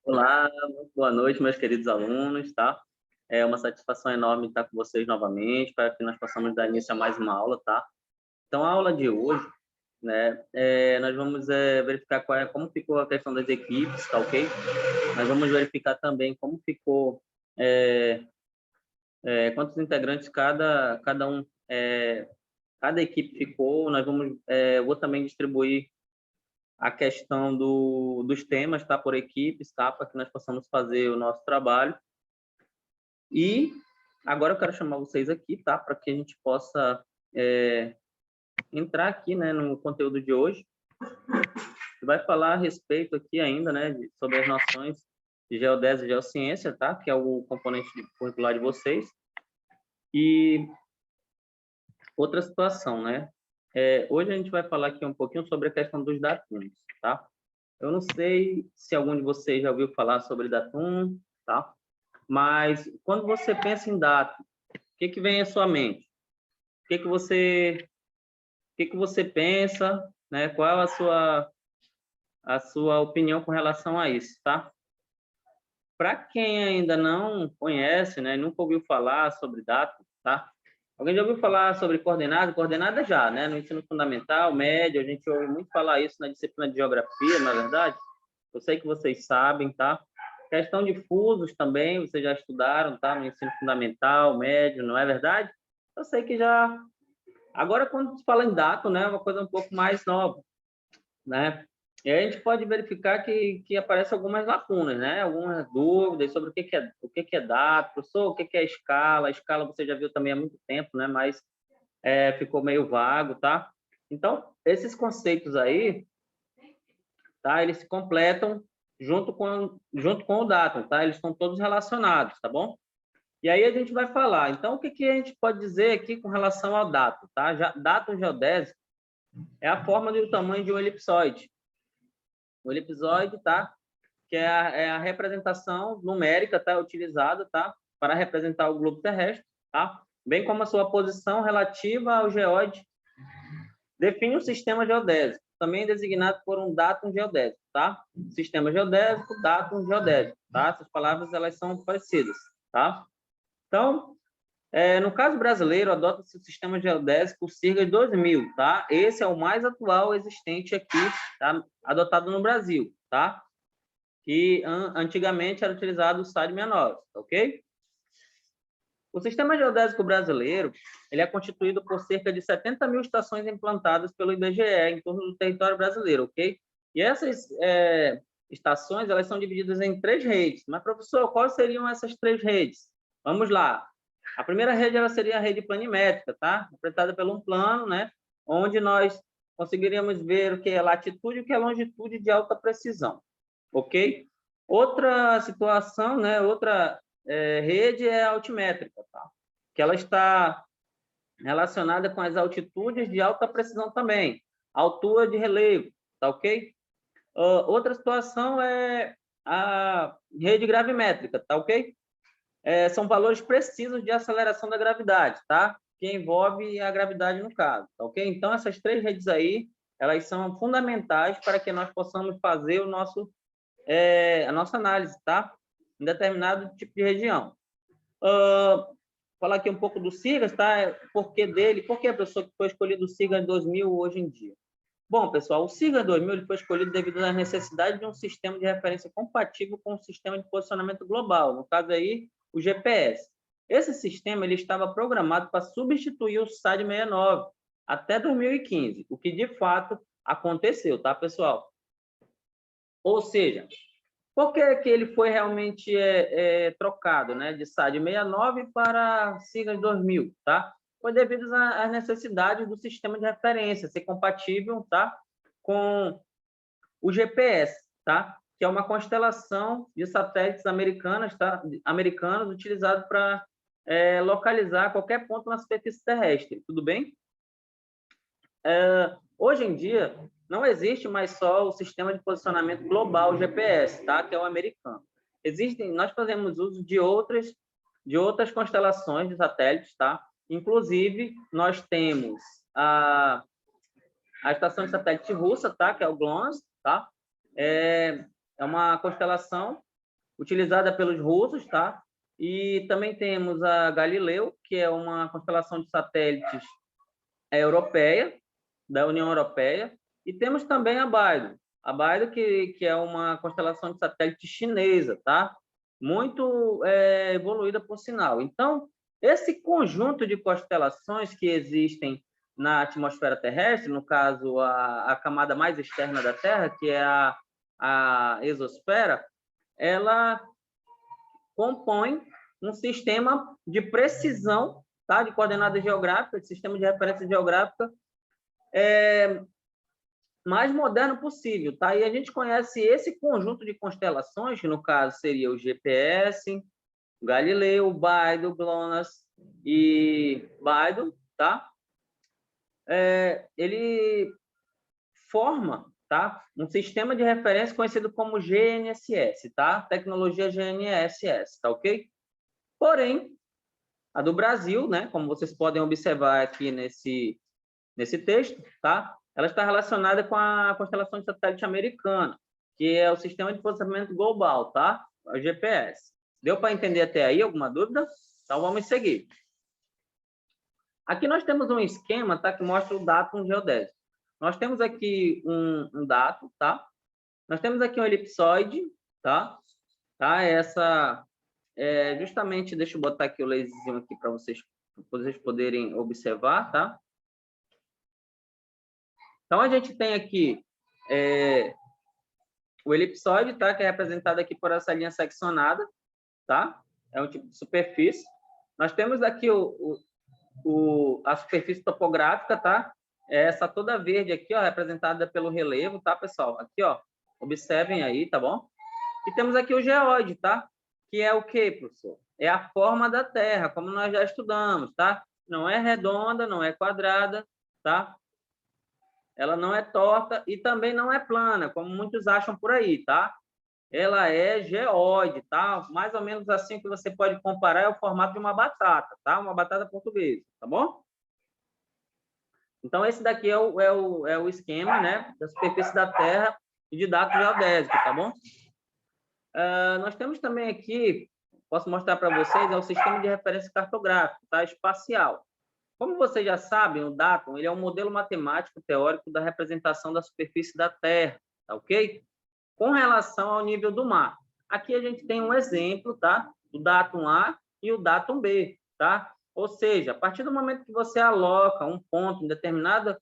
Olá, muito boa noite, meus queridos alunos, tá? É uma satisfação enorme estar com vocês novamente, para que nós possamos dar início a mais uma aula, tá? Então, a aula de hoje, né, nós vamos verificar como ficou a questão das equipes, tá ok? Nós vamos verificar também como ficou, quantos integrantes cada equipe ficou. Nós vamos, vou também distribuir a questão dos temas, tá, por equipes, tá, para que nós possamos fazer o nosso trabalho. E agora eu quero chamar vocês aqui, tá? Para que a gente possa entrar aqui, né, no conteúdo de hoje. Vai falar a respeito aqui ainda, né, sobre as noções de geodésia e geociência, tá? Que é o componente curricular de vocês. E outra situação, né? Hoje a gente vai falar aqui um pouquinho sobre a questão dos dados, tá? Eu não sei se algum de vocês já ouviu falar sobre datum, tá? Mas quando você pensa em datum, o que vem à sua mente? O que você pensa, né? Qual a sua opinião com relação a isso, tá? Para quem ainda não conhece, né, nunca ouviu falar sobre dados, tá? Alguém já ouviu falar sobre coordenada? Coordenada já, né? No ensino fundamental, médio, a gente ouve muito falar isso na disciplina de geografia, na verdade. Eu sei que vocês sabem, tá? Questão de fusos também, vocês já estudaram, tá? No ensino fundamental, médio, não é verdade? Eu sei que já. Agora, quando se fala em dados, né, é uma coisa um pouco mais nova, né? E aí a gente pode verificar que aparecem algumas lacunas, né? Algumas dúvidas sobre o que é dado, professor, o que é escala. A escala você já viu também há muito tempo, né? Mas ficou meio vago, tá? Então, esses conceitos aí, tá? Eles se completam junto com o dado, tá? Eles estão todos relacionados, tá bom? E aí a gente vai falar. Então, o que a gente pode dizer aqui com relação ao datum, tá? Datum geodésico é a forma do tamanho de um elipsoide. O elipsoide, tá? Que é a representação numérica, tá? Utilizada, tá? Para representar o globo terrestre, tá? Bem como a sua posição relativa ao geóide. Define um sistema geodésico, também designado por um datum geodésico, tá? Sistema geodésico, datum geodésico, tá? Essas palavras, elas são parecidas, tá? Então, no caso brasileiro, adota-se o sistema geodésico CIRGAS 2000, tá? Esse é o mais atual existente aqui, tá? Adotado no Brasil, tá? Que antigamente era utilizado o SAD 69, ok? O sistema geodésico brasileiro, ele é constituído por cerca de 70 mil estações implantadas pelo IBGE em torno do território brasileiro, ok? E essas estações, elas são divididas em 3 redes. Mas, professor, quais seriam essas 3 redes? Vamos lá. A primeira rede, ela seria a rede planimétrica, tá? Representada por um plano, né? Onde nós conseguiríamos ver o que é latitude e o que é longitude de alta precisão, ok? Outra situação, né? Outra rede é altimétrica, tá? Que ela está relacionada com as altitudes de alta precisão também, altura de relevo, tá ok? Outra situação é a rede gravimétrica, tá ok? São valores precisos de aceleração da gravidade, tá? Que envolve a gravidade no caso, tá ok? Então, essas 3 redes aí, elas são fundamentais para que nós possamos fazer a nossa análise, tá? Em determinado tipo de região. Falar aqui um pouco do SIRGAS, tá? Por que dele? Por que a pessoa que foi escolhido o SIRGAS 2000 hoje em dia? Bom, pessoal, o SIRGAS 2000 ele foi escolhido devido à necessidade de um sistema de referência compatível com o sistema de posicionamento global, no caso aí, o GPS. Esse sistema ele estava programado para substituir o SAD 69 até 2015, o que de fato aconteceu, tá, pessoal? Ou seja, por que ele foi realmente trocado, né, de SAD 69 para SIRGAS 2000, tá? Foi devido às necessidades do sistema de referência ser compatível, tá, com o GPS, tá? Que é uma constelação de satélites americanos, tá? Americanos utilizados para localizar qualquer ponto na superfície terrestre, tudo bem? Hoje em dia, não existe mais só o sistema de posicionamento global GPS, tá? Que é o americano. Nós fazemos uso de outras constelações de satélites, tá? Inclusive, nós temos a estação de satélite russa, tá? Que é o GLONASS, tá? É uma constelação utilizada pelos russos, tá? E também temos a Galileu, que é uma constelação de satélites europeia, da União Europeia, e temos também a Beidou. A Beidou, que é uma constelação de satélite chinesa, tá? Muito evoluída, por sinal. Então, esse conjunto de constelações que existem na atmosfera terrestre, no caso, a camada mais externa da Terra, que é a exosfera, ela compõe um sistema de precisão, tá? De coordenadas geográficas, de sistema de referência geográfica, mais moderno possível, tá? E a gente conhece esse conjunto de constelações, que no caso seria o GPS, Galileu, Beidou, GLONASS e Beidou, tá? Ele forma, tá? Um sistema de referência conhecido como GNSS, tá? Tecnologia GNSS, tá ok? Porém, a do Brasil, né? Como vocês podem observar aqui nesse texto, tá? Ela está relacionada com a constelação de satélite americana, que é o Sistema de Posicionamento Global, tá? O GPS. Deu para entender até aí? Alguma dúvida? Então, vamos seguir. Aqui nós temos um esquema, tá? Que mostra o datum geodésico. Nós temos aqui um datum, tá? Nós temos aqui um elipsoide, tá? Essa justamente, deixa eu botar aqui o laserzinho aqui para vocês poderem observar, tá? Então, a gente tem aqui o elipsoide, tá? Que é representado aqui por essa linha seccionada, tá? É um tipo de superfície. Nós temos aqui a superfície topográfica, tá? Essa toda verde aqui, ó, representada pelo relevo, tá, pessoal? Aqui, ó, observem aí, tá bom? E temos aqui o geóide, tá? Que é o quê, professor? É a forma da Terra, como nós já estudamos, tá? Não é redonda, não é quadrada, tá? Ela não é torta e também não é plana, como muitos acham por aí, tá? Ela é geóide, tá? Mais ou menos assim que você pode comparar é o formato de uma batata, tá? Uma batata portuguesa, tá bom? Então, esse daqui é o esquema, né? Da superfície da Terra e de dados geodésicos, tá bom? Nós temos também aqui, posso mostrar para vocês, é o sistema de referência cartográfico, tá? Espacial. Como vocês já sabem, o datum ele é um modelo matemático teórico da representação da superfície da Terra, tá ok? Com relação ao nível do mar. Aqui a gente tem um exemplo, tá? O datum A e o datum B, tá? Ou seja, a partir do momento que você aloca um ponto em determinado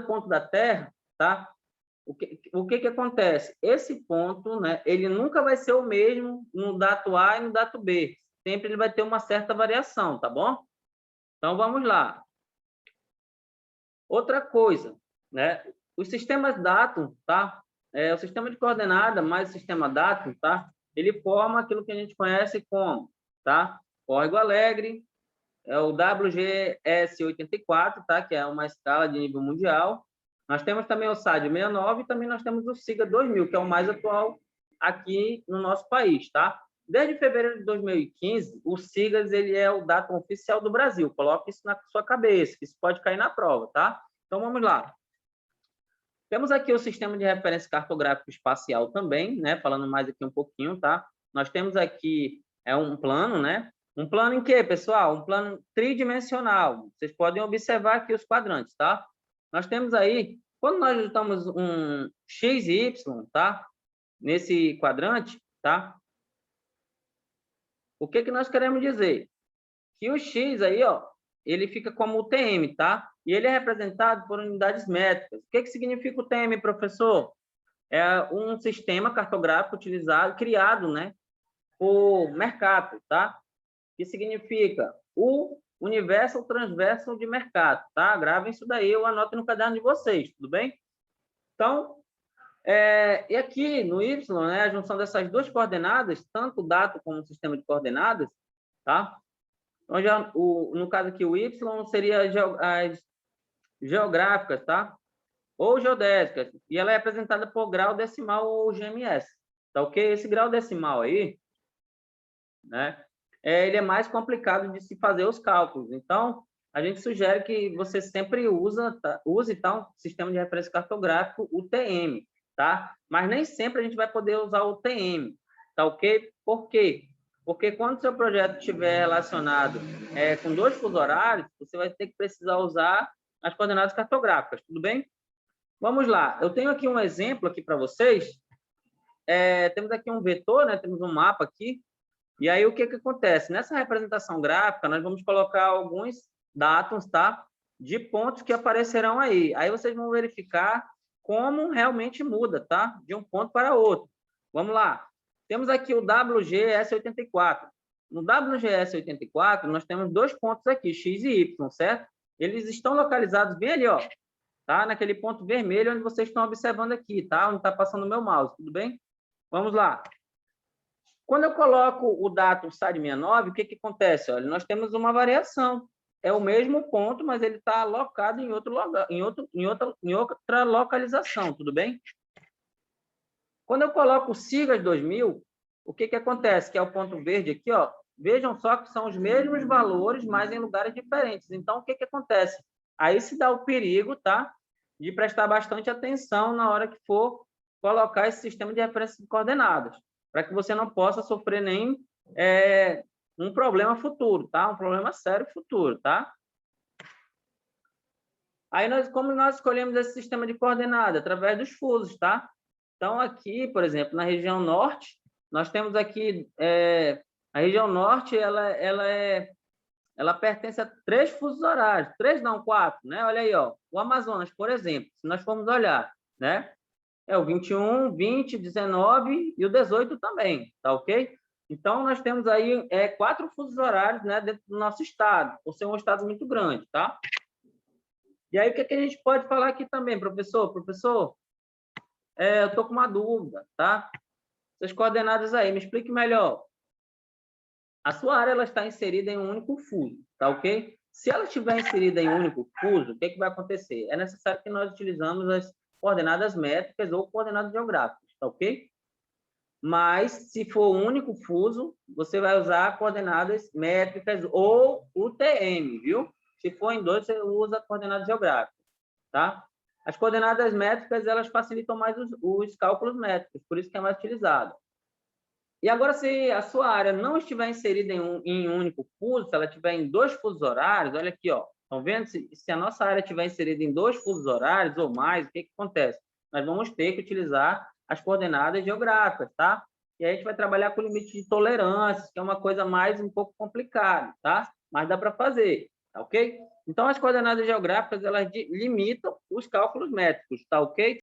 ponto da Terra, tá? O que acontece? Esse ponto, né? Ele nunca vai ser o mesmo no dato A e no dato B. Sempre ele vai ter uma certa variação, tá bom? Então, vamos lá. Outra coisa, né? Os sistemas datum, tá? O sistema de coordenada mais o sistema datum, tá? Ele forma aquilo que a gente conhece como, tá? Código Alegre, é o WGS84, tá? Que é uma escala de nível mundial. Nós temos também o SAD 69 e também nós temos o SIGA 2000, que é o mais atual aqui no nosso país, tá? Desde fevereiro de 2015, o SIGAS ele é o datum oficial do Brasil. Coloque isso na sua cabeça, que isso pode cair na prova, tá? Então, vamos lá. Temos aqui o sistema de referência cartográfico espacial também, né? Falando mais aqui um pouquinho, tá? Nós temos aqui um plano, né? Um plano em quê, pessoal? Um plano tridimensional. Vocês podem observar aqui os quadrantes, tá? Nós temos aí, quando nós juntamos um x e y, tá? Nesse quadrante, tá? O que nós queremos dizer? Que o x aí, ó, ele fica como o TM, tá? E ele é representado por unidades métricas. O que significa o TM, professor? É um sistema cartográfico utilizado, criado, né, por Mercator, tá? Que significa o universo transverso de Mercator, tá? Gravem isso daí, eu anoto no caderno de vocês, tudo bem? Então, e aqui no Y, né, a junção dessas duas coordenadas, tanto o datum como o sistema de coordenadas, tá? Então, no caso aqui, o Y seria as geográficas, tá? Ou geodésicas, e ela é representada por grau decimal ou GMS, tá ok? Esse grau decimal aí, né, ele é mais complicado de se fazer os cálculos, então a gente sugere que você sempre use tá, um sistema de referência cartográfico, o TM, tá? Mas nem sempre a gente vai poder usar o TM, tá ok? Por quê? Porque quando o seu projeto estiver relacionado com 2 fusos horários, você vai ter que precisar usar as coordenadas cartográficas, tudo bem? Vamos lá, eu tenho aqui um exemplo aqui para vocês. Temos aqui um vetor, né? Temos um mapa aqui. E aí, o que acontece? Nessa representação gráfica, nós vamos colocar alguns dados, tá? De pontos que aparecerão aí. Aí vocês vão verificar como realmente muda, tá? De um ponto para outro. Vamos lá. Temos aqui o WGS84. No WGS84, nós temos 2 pontos aqui, X e Y, certo? Eles estão localizados bem ali, ó. Tá? Naquele ponto vermelho onde vocês estão observando aqui, tá? Onde está passando o meu mouse, tudo bem? Vamos lá. Quando eu coloco o datum SAD69, o que acontece? Olha, nós temos uma variação. É o mesmo ponto, mas ele está alocado em outro lugar, em outra localização, tudo bem? Quando eu coloco o SIGAS 2000, o que acontece? Que é o ponto verde aqui, ó. Vejam só que são os mesmos valores, mas em lugares diferentes. Então, o que acontece? Aí se dá o perigo, tá? De prestar bastante atenção na hora que for colocar esse sistema de referência de coordenadas, para que você não possa sofrer nem um problema futuro, tá? Um problema sério futuro, tá? Aí, como nós escolhemos esse sistema de coordenada? Através dos fusos, tá? Então, aqui, por exemplo, na região norte, nós temos aqui a região norte, ela pertence a 3 fusos horários, 3 não, 4, né? Olha aí, ó, o Amazonas, por exemplo, se nós formos olhar, né? É o 21, 20, 19 e o 18 também, tá ok? Então, nós temos aí 4 fusos horários, né, dentro do nosso estado, por ser um estado muito grande, tá? E aí, o que a gente pode falar aqui também, professor? Professor, eu estou com uma dúvida, tá? Essas coordenadas aí, me explique melhor. A sua área ela está inserida em um único fuso, tá ok? Se ela estiver inserida em um único fuso, o que vai acontecer? É necessário que nós utilizamos as coordenadas métricas ou coordenadas geográficas, tá ok? Mas, se for um único fuso, você vai usar coordenadas métricas ou UTM, viu? Se for em 2, você usa coordenadas geográficas, tá? As coordenadas métricas, elas facilitam mais os cálculos métricos, por isso que é mais utilizado. E agora, se a sua área não estiver inserida em um único fuso, se ela estiver em 2 fusos horários, olha aqui, ó, estão vendo? Se a nossa área estiver inserida em 2 fusos horários ou mais, o que acontece? Nós vamos ter que utilizar as coordenadas geográficas, tá? E aí a gente vai trabalhar com limite de tolerâncias, que é uma coisa mais um pouco complicada, tá? Mas dá para fazer, tá ok? Então, as coordenadas geográficas, elas limitam os cálculos métricos, tá ok?